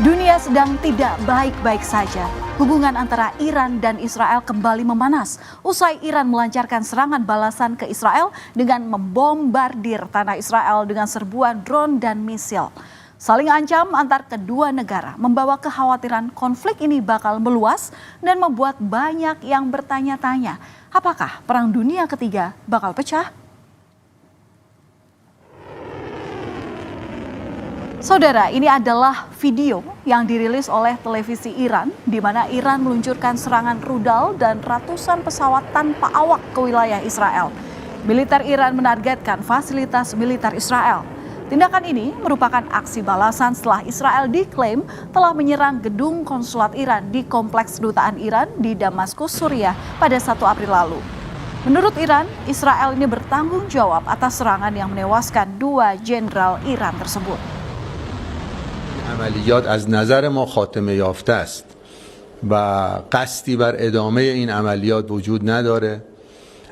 Dunia sedang tidak baik-baik saja. Hubungan antara Iran dan Israel kembali memanas usai Iran melancarkan serangan balasan ke Israel dengan membombardir tanah Israel dengan serbuan drone dan misil. Saling ancam antar kedua negara membawa kekhawatiran konflik ini bakal meluas dan membuat banyak yang bertanya-tanya, apakah Perang Dunia Ketiga bakal pecah? Saudara, ini adalah video yang dirilis oleh televisi Iran, di mana Iran meluncurkan serangan rudal dan ratusan pesawat tanpa awak ke wilayah Israel. Militer Iran menargetkan fasilitas militer Israel. Tindakan ini merupakan aksi balasan setelah Israel diklaim telah menyerang gedung konsulat Iran di kompleks kedutaan Iran di Damaskus, Suriah pada 1 April lalu. Menurut Iran, Israel ini bertanggung jawab atas serangan yang menewaskan 2 jenderal Iran tersebut. عملیات از نظر ما خاتمه یافته است و قصدی بر ادامه این عملیات وجود نداره،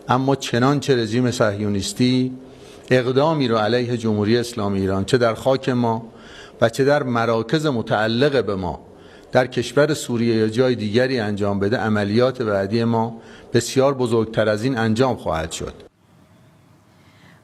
اما چنانچه رژیم صهیونیستی اقدامی رو علیه جمهوری اسلامی ایران چه در خاک ما و چه در مراکز متعلق به ما در کشور سوریه یا جای دیگری انجام بده، عملیات بعدی ما بسیار بزرگتر از این انجام خواهد شد.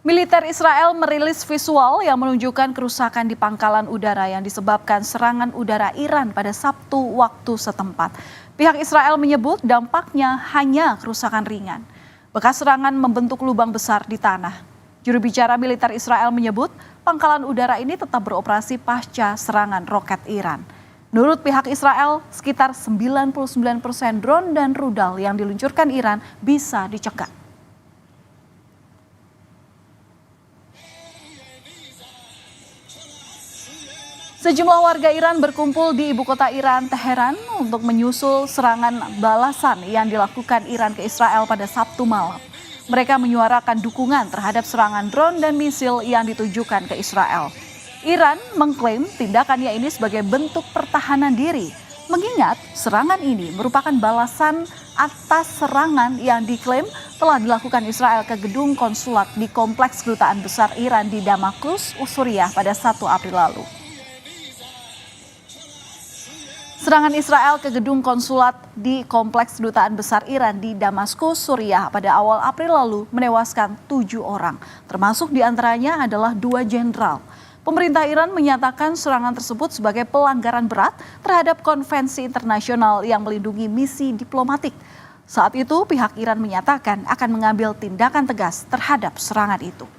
Militer Israel merilis visual yang menunjukkan kerusakan di pangkalan udara yang disebabkan serangan udara Iran pada Sabtu waktu setempat. Pihak Israel menyebut dampaknya hanya kerusakan ringan. Bekas serangan membentuk lubang besar di tanah. Juru bicara militer Israel menyebut pangkalan udara ini tetap beroperasi pasca serangan roket Iran. Menurut pihak Israel, sekitar 99% drone dan rudal yang diluncurkan Iran bisa dicegah. Sejumlah warga Iran berkumpul di ibu kota Iran, Teheran, untuk menyusul serangan balasan yang dilakukan Iran ke Israel pada Sabtu malam. Mereka menyuarakan dukungan terhadap serangan drone dan misil yang ditujukan ke Israel. Iran mengklaim tindakannya ini sebagai bentuk pertahanan diri, mengingat serangan ini merupakan balasan atas serangan yang diklaim telah dilakukan Israel ke gedung konsulat di kompleks kedutaan besar Iran di Damaskus, Suriah pada 1 April lalu. Serangan Israel ke gedung konsulat di kompleks kedutaan besar Iran di Damaskus, Suriah pada awal April lalu menewaskan 7 orang, termasuk diantaranya adalah 2 jenderal. Pemerintah Iran menyatakan serangan tersebut sebagai pelanggaran berat terhadap konvensi internasional yang melindungi misi diplomatik. Saat itu pihak Iran menyatakan akan mengambil tindakan tegas terhadap serangan itu.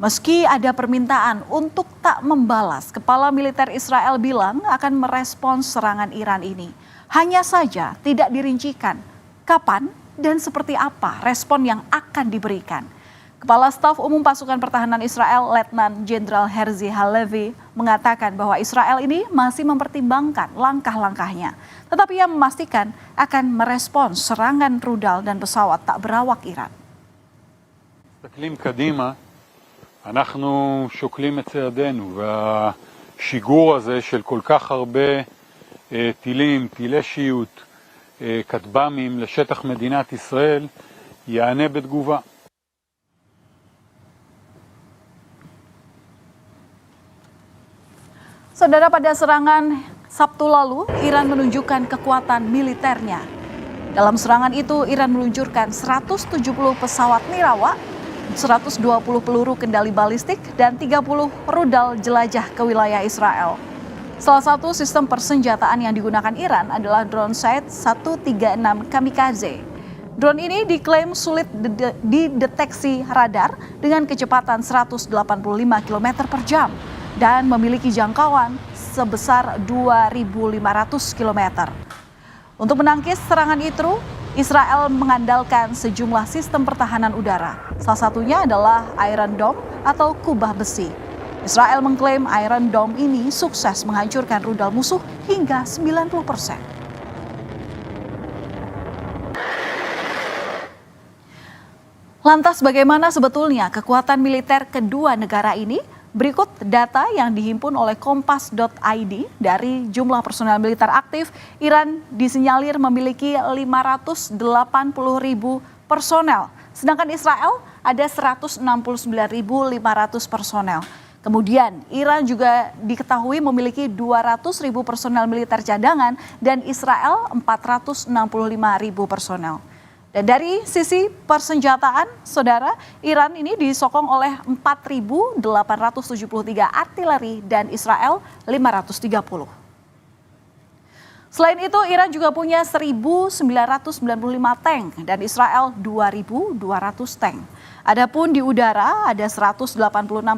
Meski ada permintaan untuk tak membalas, kepala militer Israel bilang akan merespons serangan Iran ini. Hanya saja tidak dirincikan kapan dan seperti apa respon yang akan diberikan. Kepala Staf Umum Pasukan Pertahanan Israel, Letnan Jenderal Herzi Halevi, mengatakan bahwa Israel ini masih mempertimbangkan langkah-langkahnya. Tetapi ia memastikan akan merespons serangan rudal dan pesawat tak berawak Iran. אנחנו שוקלים את צעדינו, והשיגור הזה של כל כך הרבה טילים, טילי שיוט, כטב"מים לשטח מדינת ישראל יענה בתגובה. Saudara, pada serangan Sabtu lalu, Iran menunjukkan kekuatan militernya. Dalam serangan itu, Iran meluncurkan 170 pesawat nirawak, 120 peluru kendali balistik, dan 30 rudal jelajah ke wilayah Israel. Salah satu sistem persenjataan yang digunakan Iran adalah drone Shahed 136 Kamikaze. Drone ini diklaim sulit dideteksi radar dengan kecepatan 185 km per jam dan memiliki jangkauan sebesar 2.500 km. Untuk menangkis serangan itu, Israel mengandalkan sejumlah sistem pertahanan udara. Salah satunya adalah Iron Dome atau kubah besi. Israel mengklaim Iron Dome ini sukses menghancurkan rudal musuh hingga 90%. Lantas bagaimana sebetulnya kekuatan militer kedua negara ini? Berikut data yang dihimpun oleh Kompas.id. Dari jumlah personel militer aktif, Iran disinyalir memiliki 580.000 personel. Sedangkan Israel ada 169.500 personel. Kemudian, Iran juga diketahui memiliki 200.000 personel militer cadangan dan Israel 465.000 personel. Dan dari sisi persenjataan, saudara, Iran ini disokong oleh 4.873 artileri dan Israel 530. Selain itu, Iran juga punya 1.995 tank dan Israel 2.200 tank. Adapun di udara ada 186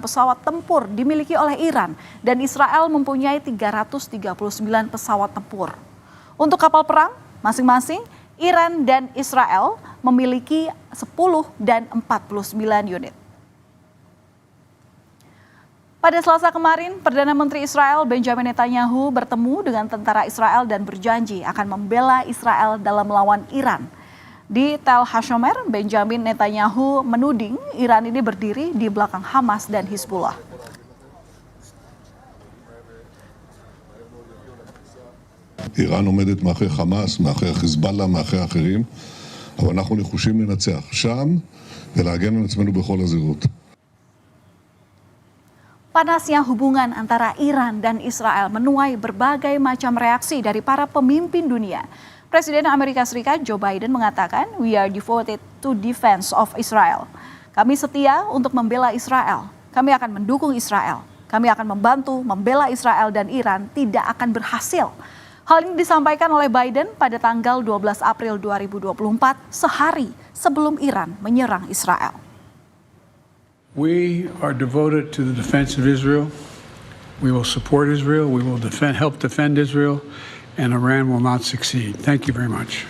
pesawat tempur dimiliki oleh Iran dan Israel mempunyai 339 pesawat tempur. Untuk kapal perang, masing-masing Iran dan Israel memiliki 10 dan 49 unit. Pada Selasa kemarin, Perdana Menteri Israel Benjamin Netanyahu bertemu dengan tentara Israel dan berjanji akan membela Israel dalam melawan Iran. Di Tel Hashomer, Benjamin Netanyahu menuding Iran ini berdiri di belakang Hamas dan Hizbullah. איראן עומדת מאחורי חמאס, מאחורי חיזבאללה, מאחורי אחרים, אבל אנחנו נחושים לנצח שם ולהגן על עצמנו בכל הזירות. Panasnya hubungan antara Iran dan Israel menuai berbagai macam reaksi dari para pemimpin dunia. Presiden Amerika Serikat Joe Biden mengatakan, "We are devoted to defense of Israel." Kami setia untuk membela Israel. Kami akan mendukung Israel. Kami akan membantu membela Israel dan Iran tidak akan berhasil. Hal ini disampaikan oleh Biden pada tanggal 12 April 2024, sehari sebelum Iran menyerang Israel. We are devoted to the defense of Israel. We will support Israel. We will help defend Israel, and Iran will not succeed. Thank you very much.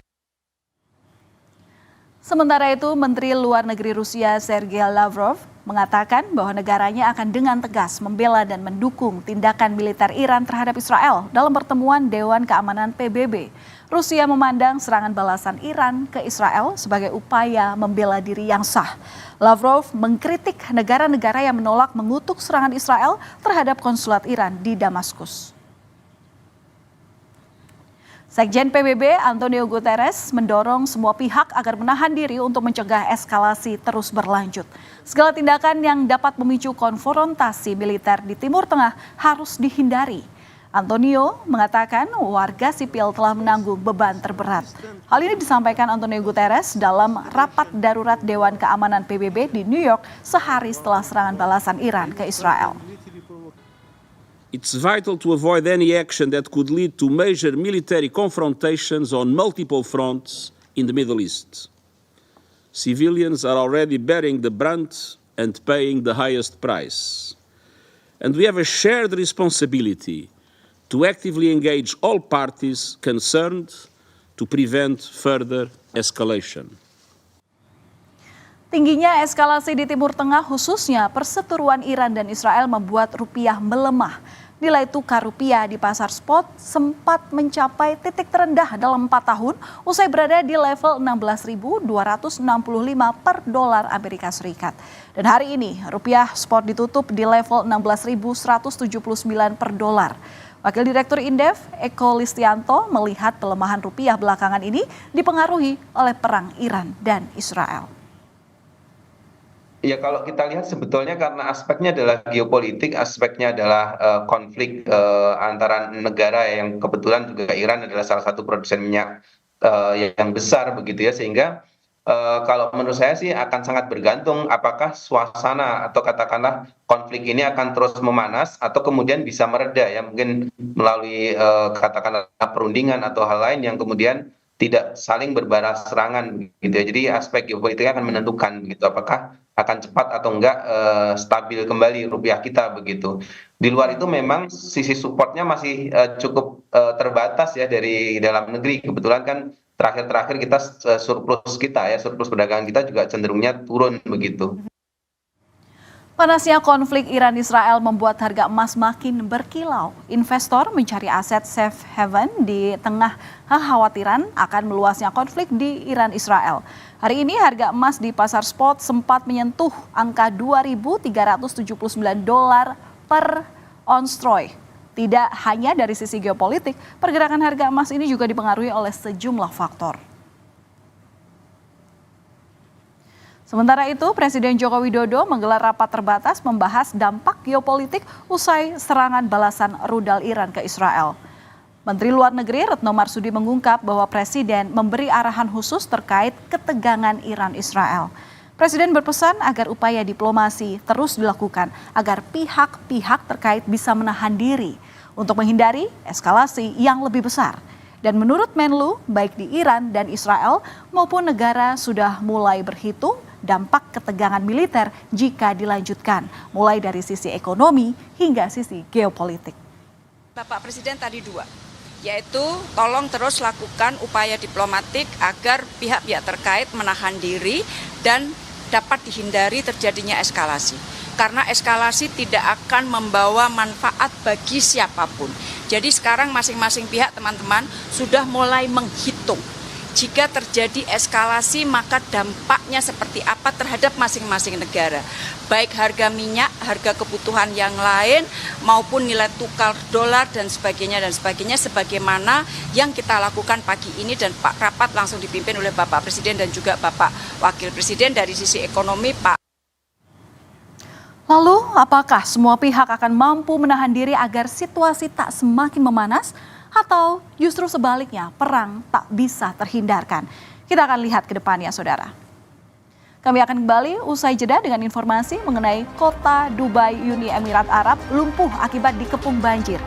Sementara itu, Menteri Luar Negeri Rusia Sergei Lavrov mengatakan bahwa negaranya akan dengan tegas membela dan mendukung tindakan militer Iran terhadap Israel dalam pertemuan Dewan Keamanan PBB. Rusia memandang serangan balasan Iran ke Israel sebagai upaya membela diri yang sah. Lavrov mengkritik negara-negara yang menolak mengutuk serangan Israel terhadap konsulat Iran di Damaskus. Sekjen PBB Antonio Guterres mendorong semua pihak agar menahan diri untuk mencegah eskalasi terus berlanjut. Segala tindakan yang dapat memicu konfrontasi militer di Timur Tengah harus dihindari. Antonio mengatakan warga sipil telah menanggung beban terberat. Hal ini disampaikan Antonio Guterres dalam rapat darurat Dewan Keamanan PBB di New York sehari setelah serangan balasan Iran ke Israel. It's vital to avoid any action that could lead to major military confrontations on multiple fronts in the Middle East. Civilians are already bearing the brunt and paying the highest price. And we have a shared responsibility to actively engage all parties concerned to prevent further escalation. Tingginya eskalasi di Timur Tengah, khususnya perseteruan Iran dan Israel, membuat rupiah melemah. Nilai tukar rupiah di pasar spot sempat mencapai titik terendah dalam 4 tahun, usai berada di level 16.265 per dolar Amerika Serikat. Dan hari ini rupiah spot ditutup di level 16.179 per dolar. Wakil Direktur Indef, Eko Listianto, melihat pelemahan rupiah belakangan ini dipengaruhi oleh perang Iran dan Israel. Ya, kalau kita lihat sebetulnya karena aspeknya adalah geopolitik, aspeknya adalah konflik antara negara yang kebetulan juga Iran adalah salah satu produsen minyak yang besar begitu ya, sehingga kalau menurut saya sih akan sangat bergantung apakah suasana atau katakanlah konflik ini akan terus memanas atau kemudian bisa mereda ya, mungkin melalui katakanlah perundingan atau hal lain yang kemudian tidak saling berbalas serangan gitu ya. Jadi aspek geopolitiknya akan menentukan begitu apakah akan cepat atau enggak stabil kembali rupiah kita begitu. Di luar itu memang sisi supportnya masih cukup terbatas ya dari dalam negeri. Kebetulan kan terakhir kita surplus perdagangan kita juga cenderungnya turun begitu. Panasnya konflik Iran-Israel membuat harga emas makin berkilau. Investor mencari aset safe haven di tengah kekhawatiran akan meluasnya konflik di Iran-Israel. Hari ini harga emas di pasar spot sempat menyentuh angka $2.379 per ons troy. Tidak hanya dari sisi geopolitik, pergerakan harga emas ini juga dipengaruhi oleh sejumlah faktor. Sementara itu, Presiden Joko Widodo menggelar rapat terbatas membahas dampak geopolitik usai serangan balasan rudal Iran ke Israel. Menteri Luar Negeri Retno Marsudi mengungkap bahwa Presiden memberi arahan khusus terkait ketegangan Iran-Israel. Presiden berpesan agar upaya diplomasi terus dilakukan agar pihak-pihak terkait bisa menahan diri untuk menghindari eskalasi yang lebih besar. Dan menurut Menlu, baik di Iran dan Israel maupun negara sudah mulai berhitung dampak ketegangan militer jika dilanjutkan, mulai dari sisi ekonomi hingga sisi geopolitik. Bapak Presiden tadi dua, yaitu tolong terus lakukan upaya diplomatik agar pihak-pihak terkait menahan diri dan dapat dihindari terjadinya eskalasi. Karena eskalasi tidak akan membawa manfaat bagi siapapun. Jadi sekarang masing-masing pihak teman-teman sudah mulai menghitung. Jika terjadi eskalasi maka dampaknya seperti apa terhadap masing-masing negara. Baik harga minyak, harga kebutuhan yang lain maupun nilai tukar dolar dan sebagainya sebagaimana yang kita lakukan pagi ini dan Pak rapat langsung dipimpin oleh Bapak Presiden dan juga Bapak Wakil Presiden dari sisi ekonomi Pak. Lalu, apakah semua pihak akan mampu menahan diri agar situasi tak semakin memanas? Atau justru sebaliknya, perang tak bisa terhindarkan? Kita akan lihat ke depannya, saudara. Kami akan kembali usai jeda dengan informasi mengenai kota Dubai, Uni Emirat Arab lumpuh akibat dikepung banjir.